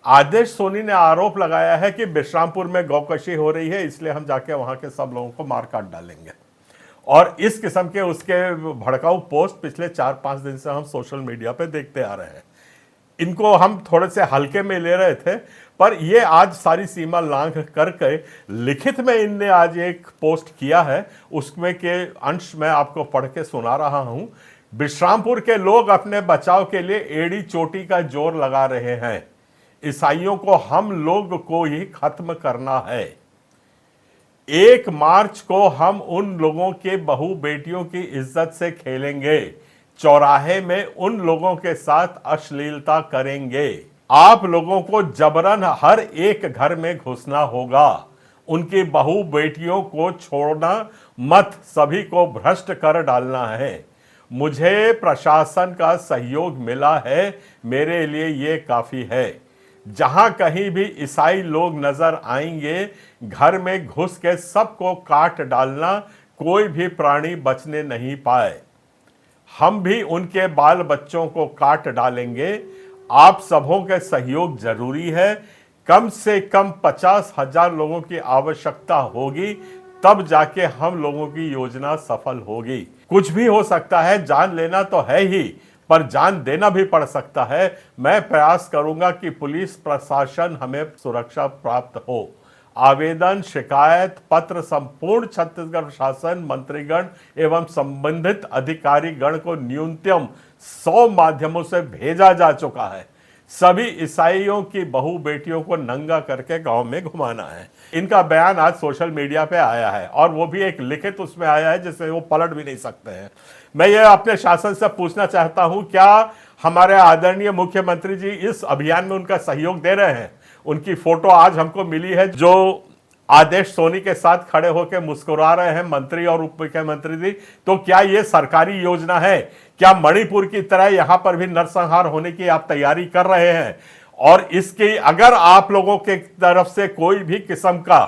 आदेश सोनी ने आरोप लगाया है कि विश्रामपुर में गौकशी हो रही है, इसलिए हम जाके वहां के सब लोगों को मार काट डालेंगे। और इस किस्म के उसके भड़काऊ पोस्ट पिछले 4-5 दिन से हम सोशल मीडिया पे देखते आ रहे हैं। इनको हम थोड़े से हल्के में ले रहे थे, पर ये आज सारी सीमा लांघ करके लिखित में इनने आज एक पोस्ट किया है। उसमें के अंश मैं आपको पढ़ के सुना रहा हूं। विश्रामपुर के लोग अपने बचाव के लिए एड़ी चोटी का जोर लगा रहे हैं। ईसाइयों को हम लोग को ही खत्म करना है। 1 मार्च को हम उन लोगों के बहू बेटियों की इज्जत से खेलेंगे, चौराहे में उन लोगों के साथ अश्लीलता करेंगे। आप लोगों को जबरन हर एक घर में घुसना होगा, उनकी बहू बेटियों को छोड़ना मत, सभी को भ्रष्ट कर डालना है। मुझे प्रशासन का सहयोग मिला है, मेरे लिए ये काफी है। जहां कहीं भी ईसाई लोग नजर आएंगे, घर में घुस के सबको काट डालना, कोई भी प्राणी बचने नहीं पाए। हम भी उनके बाल बच्चों को काट डालेंगे। आप सबों के सहयोग जरूरी है। कम से कम 50,000 लोगों की आवश्यकता होगी, तब जाके हम लोगों की योजना सफल होगी। कुछ भी हो सकता है, जान लेना तो है ही, पर जान देना भी पड़ सकता है। मैं प्रयास करूंगा कि पुलिस प्रशासन हमें सुरक्षा प्राप्त हो। आवेदन शिकायत पत्र संपूर्ण छत्तीसगढ़ शासन मंत्रीगण एवं संबंधित अधिकारी गण को न्यूनतम 100 माध्यमों से भेजा जा चुका है। सभी ईसाइयों की बहू बेटियों को नंगा करके गांव में घुमाना है। इनका बयान आज सोशल मीडिया पे आया है, और वो भी एक लिखित उसमें आया है जिसे वो पलट भी नहीं सकते हैं। मैं ये अपने शासन से पूछना चाहता हूं, क्या हमारे आदरणीय मुख्यमंत्री जी इस अभियान में उनका सहयोग दे रहे हैं? उनकी फोटो आज हमको मिली है, जो आदेश सोनी के साथ खड़े होकर मुस्कुरा रहे हैं मंत्री और उप मुख्यमंत्री जी। तो क्या ये सरकारी योजना है? क्या मणिपुर की तरह यहां पर भी नरसंहार होने की आप तैयारी कर रहे हैं? और इसकी अगर आप लोगों के तरफ से कोई भी किस्म का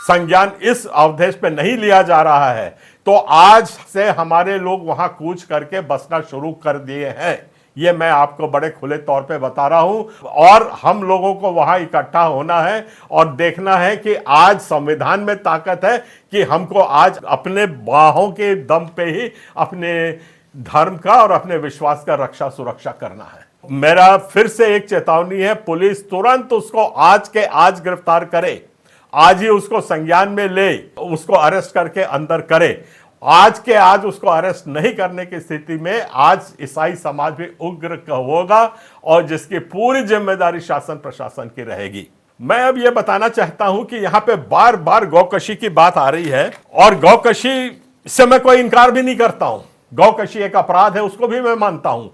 संज्ञान इस अवधेश पे नहीं लिया जा रहा है, तो आज से हमारे लोग वहां कूच करके बसना शुरू कर दिए हैं। ये मैं आपको बड़े खुले तौर पे बता रहा हूं, और हम लोगों को वहां इकट्ठा होना है और देखना है कि आज संविधान में ताकत है कि हमको आज अपने बाहों के दम पे ही अपने धर्म का और अपने विश्वास का रक्षा सुरक्षा करना है। मेरा फिर से एक चेतावनी है, पुलिस तुरंत उसको आज के आज गिरफ्तार करे, आज ही उसको संज्ञान में ले, उसको अरेस्ट करके अंदर करे। आज के आज उसको अरेस्ट नहीं करने की स्थिति में आज ईसाई समाज भी उग्र होगा, और जिसकी पूरी जिम्मेदारी शासन प्रशासन की रहेगी। मैं अब यह बताना चाहता हूं कि यहां पे बार बार गौकशी की बात आ रही है, और गौकशी से मैं कोई इनकार भी नहीं करता हूं। गौकशी एक अपराध है, उसको भी मैं मानता हूं।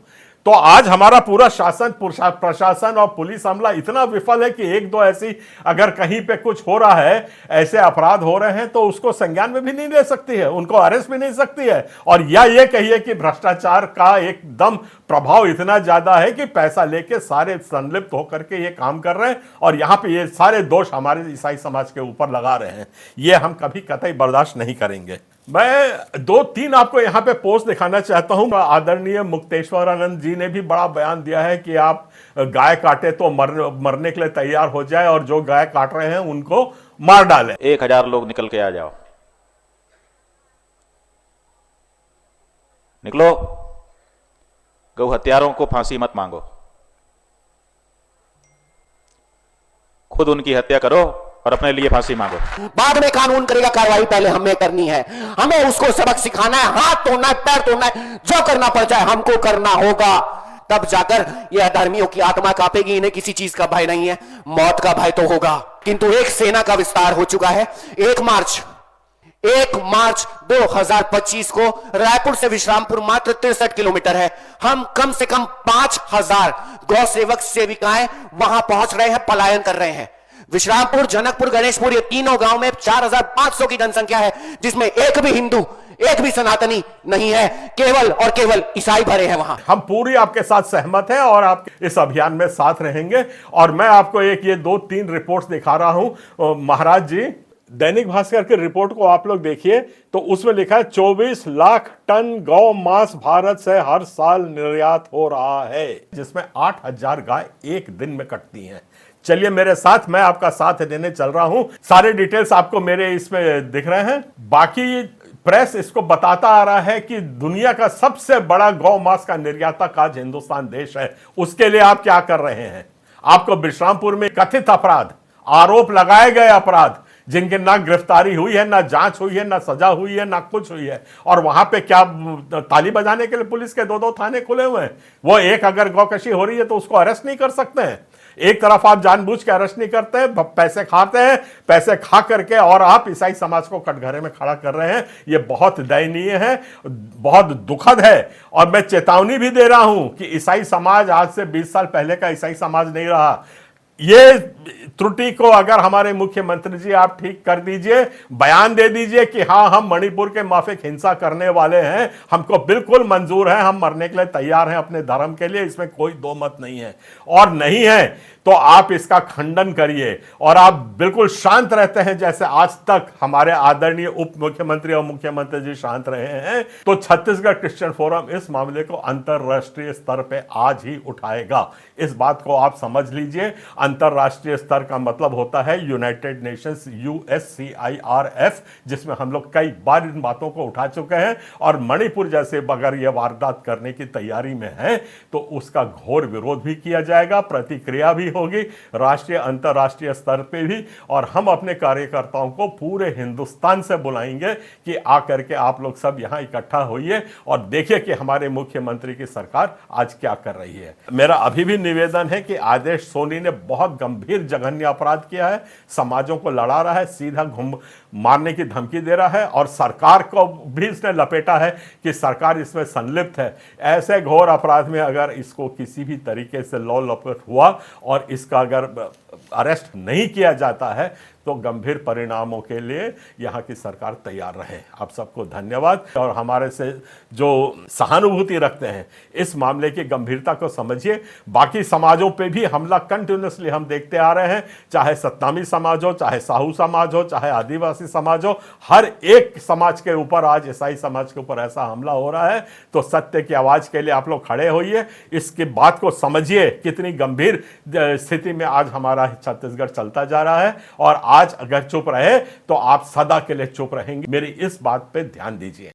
तो आज हमारा पूरा शासन प्रशासन और पुलिस अमला इतना विफल है कि 1-2 ऐसी अगर कहीं पे कुछ हो रहा है, ऐसे अपराध हो रहे हैं, तो उसको संज्ञान में भी नहीं ले सकती है, उनको अरेस्ट भी नहीं सकती है। और या ये कहिए कि भ्रष्टाचार का एकदम प्रभाव इतना ज्यादा है कि पैसा लेके सारे संलिप्त होकर के ये काम कर रहे हैं, और यहां पे ये सारे दोष हमारे ईसाई समाज के ऊपर लगा रहे हैं। ये हम कभी कतई बर्दाश्त नहीं करेंगे। मैं 2-3 आपको यहां पे पोस्ट दिखाना चाहता हूं। आदरणीय मुक्तेश्वर आनंद जी ने भी बड़ा बयान दिया है कि आप गाय काटे तो मरने के लिए तैयार हो जाए, और जो गाय काट रहे हैं उनको मार डालें। 1000 लोग निकल के आ जाओ, निकलो। गौ हत्यारों को फांसी मत मांगो, खुद उनकी हत्या करो और अपने लिए फांसी मांगो। बाद में कानून करेगा कार्रवाई, पहले हमें करनी है। हमें उसको सबक सिखाना है, हाथ तोड़ना है, पैर तोड़ना है, जो करना पड़ जाए हमको करना होगा। तब जाकर ये अधर्मियों की आत्मा कांपेगी। इन्हें किसी चीज का भय नहीं है, मौत का भय तो होगा। किंतु एक सेना का विस्तार हो चुका है। 1 मार्च 2025 को रायपुर से विश्रामपुर मात्र 63 किलोमीटर है। हम कम से कम 5000 गौ सेवक सेविकाएं वहां पहुंच रहे हैं, पलायन कर रहे हैं। विश्रामपुर, जनकपुर, गणेशपुर, ये तीनों गांव में 4500 की जनसंख्या है, जिसमें एक भी हिंदू, एक भी सनातनी नहीं है, केवल और केवल ईसाई भरे हैं वहां। हम पूरी आपके साथ सहमत हैं और आप इस अभियान में साथ रहेंगे। और मैं आपको ये 2-3 रिपोर्ट्स दिखा रहा हूं। महाराज जी, दैनिक भास्कर की रिपोर्ट को आप लोग देखिए तो उसमें लिखा है 24 लाख टन गौ मांस भारत से हर साल निर्यात हो रहा है, जिसमें 8000 गाय एक दिन में कटती हैं। चलिए मेरे साथ, मैं आपका साथ देने चल रहा हूं। सारे डिटेल्स आपको मेरे इसमें दिख रहे हैं। बाकी प्रेस इसको बताता आ रहा है कि दुनिया का सबसे बड़ा गौ मांस का निर्यातक आज हिंदुस्तान देश है। उसके लिए आप क्या कर रहे हैं? आपको विश्रामपुर में कथित अपराध, आरोप लगाए गए अपराध, जिनकी ना गिरफ्तारी हुई है, ना जांच हुई है, ना सजा हुई है, ना कुछ हुई है, और वहां पे क्या ताली बजाने के लिए पुलिस के 2-2 थाने खुले हुए हैं? वो एक अगर गौकशी हो रही है तो उसको अरेस्ट नहीं कर सकते हैं? एक तरफ आप जानबूझ के अरेस्ट नहीं करते हैं, पैसे खाते हैं, पैसे खा करके, और आप ईसाई समाज को कटघरे में खड़ा कर रहे हैं। ये बहुत दयनीय है, बहुत दुखद है। और मैं चेतावनी भी दे रहा हूं कि ईसाई समाज आज से 20 साल पहले का ईसाई समाज नहीं रहा। ये त्रुटि को अगर हमारे मुख्यमंत्री जी आप ठीक कर दीजिए, बयान दे दीजिए कि हाँ, हम मणिपुर के माफिक हिंसा करने वाले हैं, हमको बिल्कुल मंजूर है, हम मरने के लिए तैयार हैं अपने धर्म के लिए, इसमें कोई दो मत नहीं है। और नहीं है तो आप इसका खंडन करिए और आप बिल्कुल शांत रहते हैं जैसे आज तक हमारे आदरणीय उप मुख्यमंत्री और मुख्यमंत्री जी शांत रहे हैं, तो छत्तीसगढ़ क्रिश्चियन फोरम इस मामले को अंतरराष्ट्रीय स्तर पे आज ही उठाएगा। इस बात को आप समझ लीजिए। अंतरराष्ट्रीय स्तर का मतलब होता है यूनाइटेड नेशंस, USCIRF, जिसमें हम लोग कई बार इन बातों को उठा चुके हैं। और मणिपुर जैसे अगर यह वारदात करने की तैयारी में है तो उसका घोर विरोध भी किया जाएगा, प्रतिक्रिया भी होगी राष्ट्रीय अंतरराष्ट्रीय स्तर पे भी। और हम अपने कार्यकर्ताओं को पूरे हिंदुस्तान से बुलाएंगे कि आकर के आप लोग सब यहां इकट्ठा होइए और देखिए कि हमारे मुख्यमंत्री की सरकार आज क्या कर रही है। मेरा अभी भी निवेदन है कि आदेश सोनी ने बहुत गंभीर जघन्य अपराध किया है, समाजों को लड़ा रहा है, सीधा घूम मारने की धमकी दे रहा है, और सरकार को भी इसने लपेटा है कि सरकार इसमें संलिप्त है। ऐसे घोर अपराध में अगर इसको किसी भी तरीके से लौ लपेट हुआ और इसका अगर अरेस्ट नहीं किया जाता है तो गंभीर परिणामों के लिए यहाँ की सरकार तैयार रहे। आप सबको धन्यवाद। और हमारे से जो सहानुभूति रखते हैं, इस मामले की गंभीरता को समझिए। बाकी समाजों पे भी हमला कंटिन्यूसली हम देखते आ रहे हैं, चाहे सतनामी समाज हो, चाहे साहू समाज हो, चाहे आदिवासी समाज हो, हर एक समाज के ऊपर आज ईसाई समाज के ऊपर ऐसा हमला हो रहा है। तो सत्य की आवाज के लिए आप लोग खड़े होइए, इसकी बात को समझिए कितनी गंभीर स्थिति में आज हमारा छत्तीसगढ़ चलता जा रहा है। और आज अगर चुप रहे तो आप सदा के लिए चुप रहेंगे। मेरी इस बात पे ध्यान दीजिए।